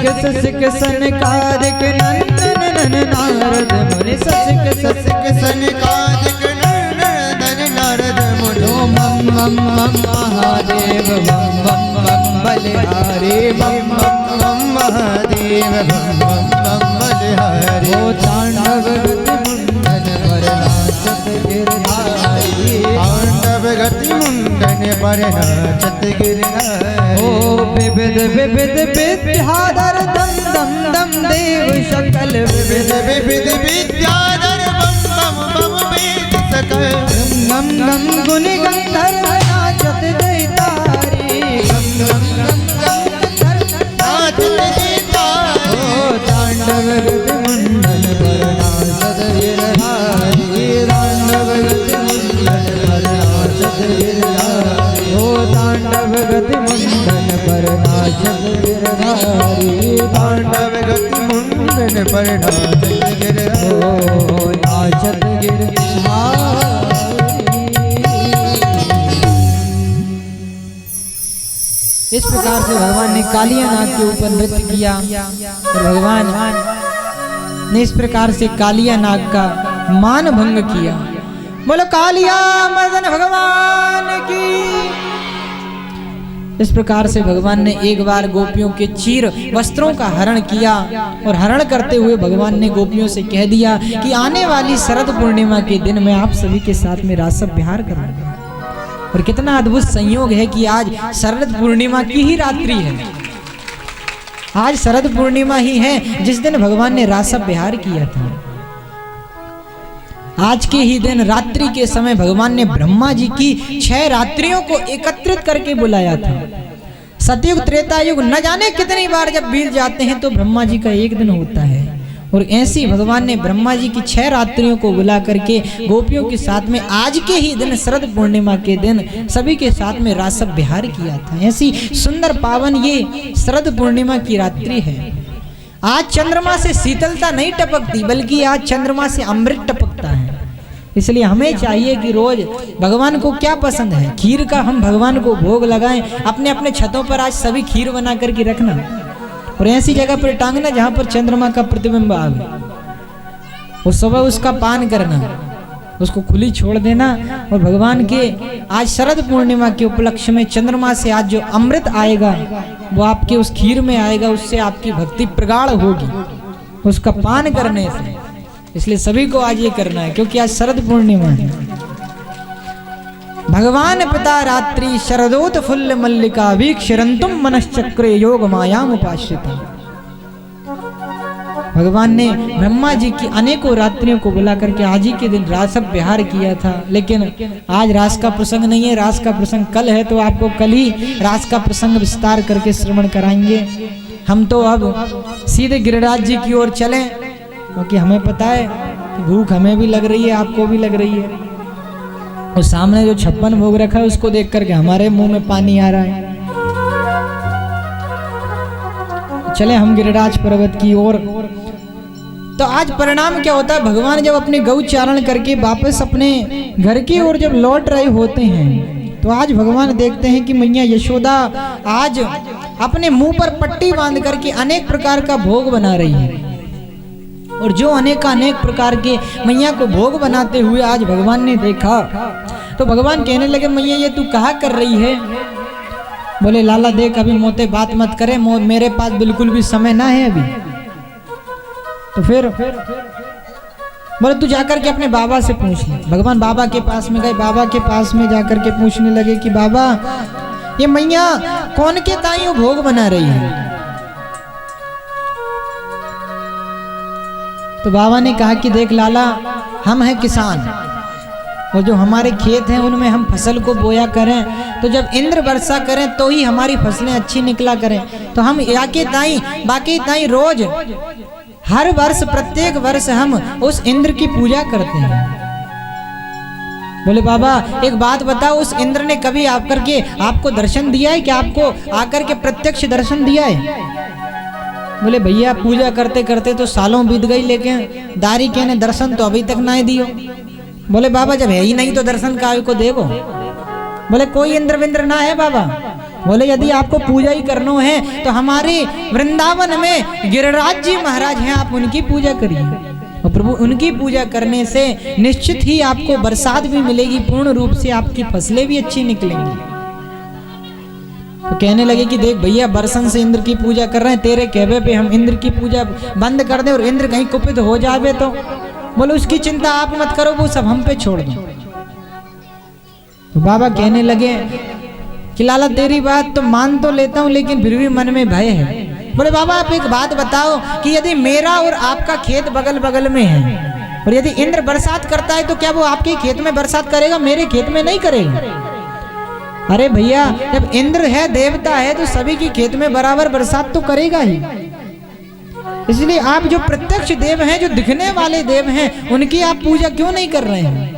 ससिक सनकादिक नंदन none Narad मुनि ससिक सनकादिक नंदन नारद मुनि मम मम मम महादेव मम मम मम बलिहारी मम मम मम महादेव मम मम बलिहारी ओ तांडव गति मुंडन पर नाचत गिरधारी तांडव गति मुंडन पर नाचत गिरधारी ओ विविध विविध विद्याधर दम दम दम देव सकल विविध विविध विद्याधर बम बम बम वेद सकल गम गम गुण गंधर्व नाचत दैतारी गम गम गम गंधर्व नाचत दैतारी ओ तांडव गति मुंडन पर नाचत गिरधारी तांडव गति मुंडन पर नाचत गिरधारी ओ तांडव गति मुंडन पर नाचत गिरधारी तांडव गति मुंडन पर नाचत गिरधारी ओ नाचत गिरधारी। इस प्रकार से भगवान ने कालिया नाग के ऊपर नृत्य किया और भगवान ने इस प्रकार से कालिया नाग का मान भंग किया। बोलो कालिया मर्दन भगवान की। इस प्रकार से भगवान ने एक बार गोपियों के चीर वस्त्रों का हरण किया और हरण करते हुए भगवान ने गोपियों से कह दिया कि आने वाली शरद पूर्णिमा के दिन मैं आप सभी के साथ में रास विहार करूंगा। और कितना अद्भुत संयोग है कि आज शरद पूर्णिमा की ही रात्रि है। आज शरद पूर्णिमा ही है जिस दिन भगवान ने रास विहार किया था। आज के ही दिन रात्रि के समय भगवान ने ब्रह्मा जी की 6 रात्रियों को एकत्रित करके बुलाया था। सतयुग त्रेता युग न जाने कितनी बार जब बीत जाते हैं तो ब्रह्मा जी का एक दिन होता है। और ऐसी भगवान ने ब्रह्मा जी की 6 रात्रियों को बुला करके गोपियों के साथ में आज के ही दिन शरद पूर्णिमा के दिन सभी के साथ में रास विहार किया था। ऐसी सुंदर पावन ये शरद पूर्णिमा की रात्रि है। आज चंद्रमा से शीतलता नहीं टपकती बल्कि आज चंद्रमा से अमृत टपकता है। इसलिए हमें चाहिए कि रोज भगवान को क्या पसंद है, खीर का हम भगवान को भोग लगाएं। अपने अपने छतों पर आज सभी खीर बना करके रखना और ऐसी जगह पर टांगना जहां पर चंद्रमा का प्रतिबिंब आवे। उस सुबह उसका पान करना, उसको खुली छोड़ देना और भगवान के आज शरद पूर्णिमा के उपलक्ष्य में चंद्रमा से आज जो अमृत आएगा वो आपके उस खीर में आएगा, उससे आपकी भक्ति प्रगाढ़ होगी उसका पान करने से। इसलिए सभी को आज ये करना है क्योंकि आज शरद पूर्णिमा है। भगवान पिता रात्रि शरदोत फुल्ल मल्लिका वीक्षरंतुम मनश्चक्रे योग मायाम उपाश्रिता। भगवान ने ब्रह्मा जी की अनेकों रात्रियों को बुला करके आज ही के दिन रास विहार किया था। लेकिन आज रास का प्रसंग नहीं है, रास का प्रसंग कल है, तो आपको कल ही रास का प्रसंग विस्तार करके श्रवण कराएंगे। हम तो अब सीधे गिरिराज जी की ओर चलें क्योंकि हमें पता है कि भूख हमें भी लग रही है, आपको भी लग रही है। और सामने जो 56 भोग रखा है उसको देख करके हमारे मुंह में पानी आ रहा है। चले हम गिरिराज पर्वत की ओर। तो आज परिणाम क्या होता है, भगवान जब अपने गौ चारण करके वापस अपने घर की ओर जब लौट रहे होते हैं तो आज भगवान देखते हैं कि मैया यशोदा आज अपने मुंह पर पट्टी बांध करके अनेक प्रकार का भोग बना रही है। और जो अनेक प्रकार के मैया को भोग बनाते हुए आज भगवान ने देखा तो भगवान कहने लगे मैया ये तू कहा कर रही है। बोले लाला देख अभी मोते बात मत करे, मेरे पास बिल्कुल भी समय ना है अभी। तो फिर बोले तू जाकर के अपने बाबा से पूछ ले। भगवान बाबा के पास में गए, बाबा के पास में जाकर के पूछने लगे कि बाबा ये मैया कौन के ताई भोग बना रही है। तो बाबा ने कहा कि देख लाला हम हैं किसान और जो हमारे खेत हैं उनमें हम फसल को बोया करें तो जब इंद्र वर्षा करें तो ही हमारी फसलें अच्छी निकला करें। तो हम याके ताई बाकी ताई रोज हर वर्ष प्रत्येक वर्ष हम उस इंद्र की पूजा करते हैं। बोले बाबा एक बात बताओ, उस इंद्र ने कभी आकर के आपको दर्शन दिया है कि आपको आकर के प्रत्यक्ष दर्शन दिया है। बोले भैया पूजा करते करते तो सालों बीत गई लेकिन दारी के ने दर्शन तो अभी तक ना दियो। बोले बाबा जब है ही नहीं तो दर्शन काहे को देवो। बोले कोई इंद्र विंद्र ना है बाबा, बोले यदि आपको पूजा ही करना है तो हमारे वृंदावन में गिरिराज जी महाराज हैं, आप उनकी पूजा करिए। और प्रभु उनकी पूजा करने से निश्चित ही आपको बरसात भी मिलेगी, पूर्ण रूप से आपकी फसलें भी अच्छी निकलेंगी। तो कहने लगे कि देख भैया, बरसन से इंद्र की पूजा कर रहे हैं, तेरे कहवे पे हम इंद्र की पूजा बंद कर दें और इंद्र कहीं कुपित हो जावे तो? बोले उसकी चिंता आप मत करो, वो सब हम पे छोड़ दो। तो बाबा कहने लगे कि लाला तेरी बात तो मान तो लेता हूँ, लेकिन फिर भी मन में भय है। बोले बाबा आप एक बात बताओ कि यदि मेरा और आपका खेत बगल बगल में है और यदि इंद्र बरसात करता है तो क्या वो आपके खेत में बरसात करेगा, मेरे खेत में नहीं करेगा? अरे भैया, जब इंद्र है, देवता है, तो सभी की खेत में बराबर बरसात तो करेगा ही। इसलिए आप जो प्रत्यक्ष देव हैं, जो दिखने वाले देव हैं, उनकी आप पूजा क्यों नहीं कर रहे हैं?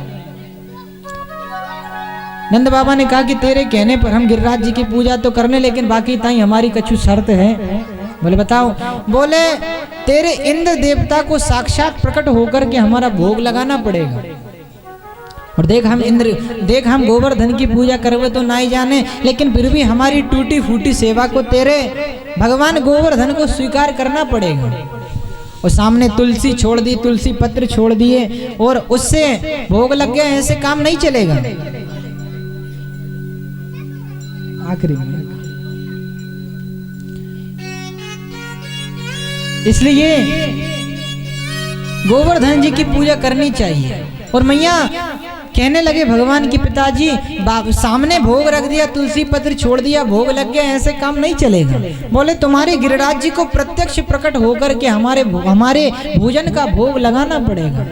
नंद बाबा ने कहा कि तेरे कहने पर हम गिरिराज जी की पूजा तो करने, लेकिन बाकी ताई हमारी कछु शर्त है। बोले बताओ? बोले तेरे इंद्र देवता को साक्षात प्रकट होकर के हमारा भोग लगाना पड़ेगा। और देख हम गोवर्धन की पूजा करवे तो ना ही जाने, लेकिन फिर भी हमारी टूटी फूटी सेवा को तेरे भगवान गोवर्धन को स्वीकार करना पड़ेगा। और सामने तुलसी छोड़ दी, तुलसी पत्र छोड़ दिए और उससे भोग लग गए, ऐसे काम नहीं चलेगा। आखिरी इसलिए गोवर्धन जी की पूजा करनी चाहिए। और मैया कहने लगे भगवान की पिताजी, सामने भोग रख दिया, तुलसी पत्र छोड़ दिया, भोग लग गया, ऐसे काम नहीं चलेगा। बोले तुम्हारे गिरिराज जी को प्रत्यक्ष प्रकट होकर के हमारे भोजन का भोग लगाना पड़ेगा।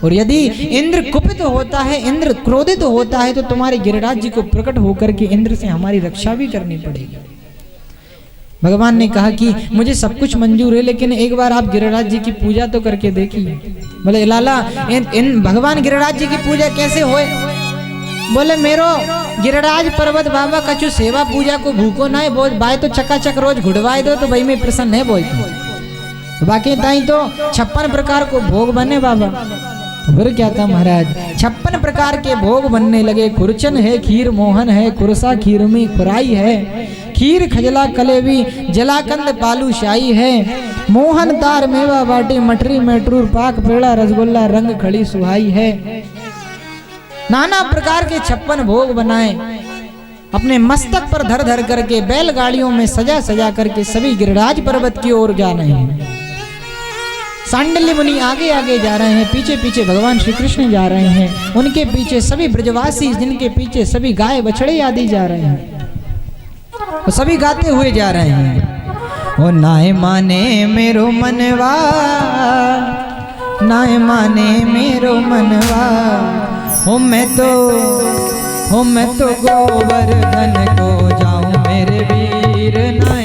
और यदि इंद्र कुपित होता है, इंद्र क्रोधित होता है, तो तुम्हारे गिरिराज जी को प्रकट होकर के इंद्र से हमारी रक्षा भी करनी पड़ेगी। भगवान ने कहा कि मुझे सब कुछ मंजूर है, लेकिन एक बार आप गिरिराज जी की पूजा तो करके देखिए। बोले लाला इन भगवान गिरिराज जी की पूजा कैसे होए? बोले मेरो गिरिराज पर्वत बाबा कछु सेवा पूजा को भूखो ना है, बोझ बाय तो चकाचक रोज घुड़वाए दो तो भाई मैं प्रसन्न है बोल तो। बाकी ताई तो 56 प्रकार को भोग बने बाबा। फिर क्या था महाराज, 56 प्रकार के भोग बनने लगे। खुरचन है, खीर मोहन है, कुरसा खीर में खुराई है, खीर खजला कलेवी जलाकंद पालू शाही है, मोहन तार मेवा बाटी मटरी मेटरूर पाक पेड़ा रसगुल्ला रंग खड़ी सुहाई है। नाना प्रकार के 56 भोग बनाए, अपने मस्तक पर धर धर करके बैलगाड़ियों में सजा सजा करके सभी गिरिराज पर्वत की ओर जा रहे हैं। सांडल्य मुनि आगे आगे जा रहे हैं, पीछे पीछे भगवान श्री कृष्ण जा रहे हैं, उनके पीछे सभी ब्रजवासी, जिनके पीछे सभी गाय बछड़े आदि जा रहे हैं, तो सभी गाते हुए जा रहे हैं। ओ नाय माने मेरो मनवा, नाय माने मेरो मनवा, हो मैं तो गोवर्धन को जाऊं मेरे वीर नाय